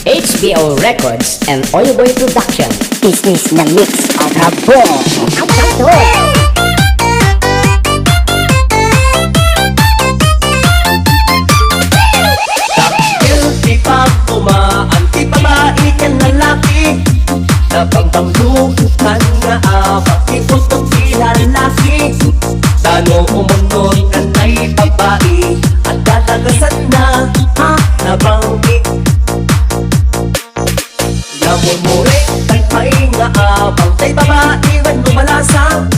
HBO Records and Oyoboy Production. Business na mix of Rabo. Guilty pag umaan, di babae ka lalaki. Napagbanglukan nga abang, di putong lalaki. Tano umunod ka na'y babae, at dadagasan na nabanggi. Namumuri kay nga abang, tay babae man lumalasang.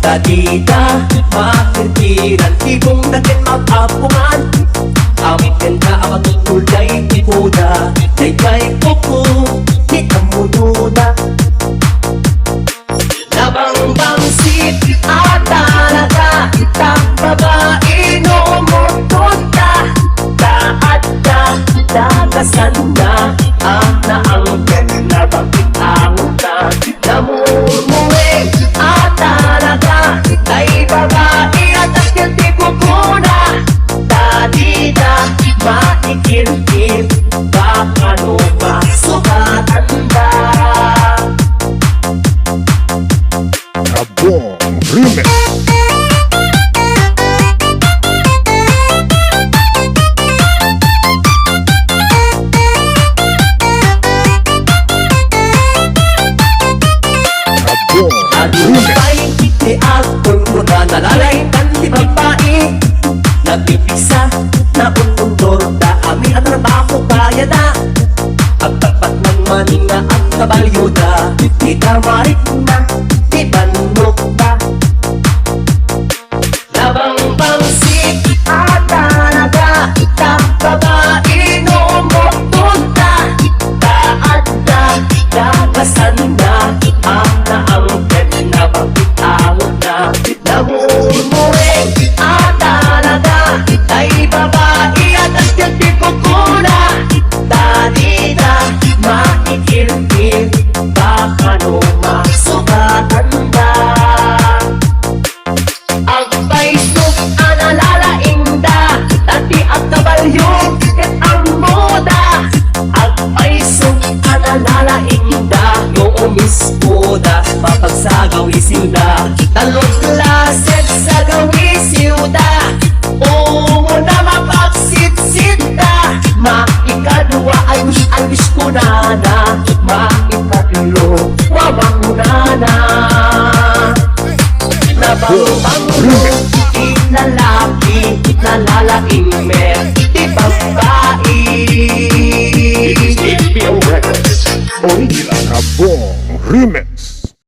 Dadita, makirtiran, ibong natin mag-apungan. Amit ganda ang matutulay, ibuda, day kay kuku, di amunuda. Nabangbangsit at talaga, itang babae nomutunta. Taadda, dagasan na, na ang ganda, bakit ang na. Namumuwi at talaga, ay babae at ang tipo ko na. Dadida, maikirkir, baka lupa, sukatanda. Rabo Remix. Adunay, di akong muna nalalay kan di babae. Nagpipisa na unundor da amin ang trabaho kaya na. Ang tapat ng maninga at kabalyuda, di tamarik na, di banok na. Nabangbangsit at talaga, itang babae nomutunta. Taadda, dagasan na, na ang na pagkitawag na. Namumuwi at talaga, ay babae at ang tipo ko na. Dadida, maikirkir, baka sumatanda. Ang Facebook, analalaing da, dati ang kabalyo, at ang moda. Ang Facebook, analalaing da, noong miskoda, mapagsagaw isiwda. Talong klaset sa gawisiwda, oo na mapagsit-sita. Maikadwa ay wish ko na na, maikatlo, wabang na. Nabangbanglo, inalaki, nalalaking mer, di babae. HBO Records. Original Rabo Remix.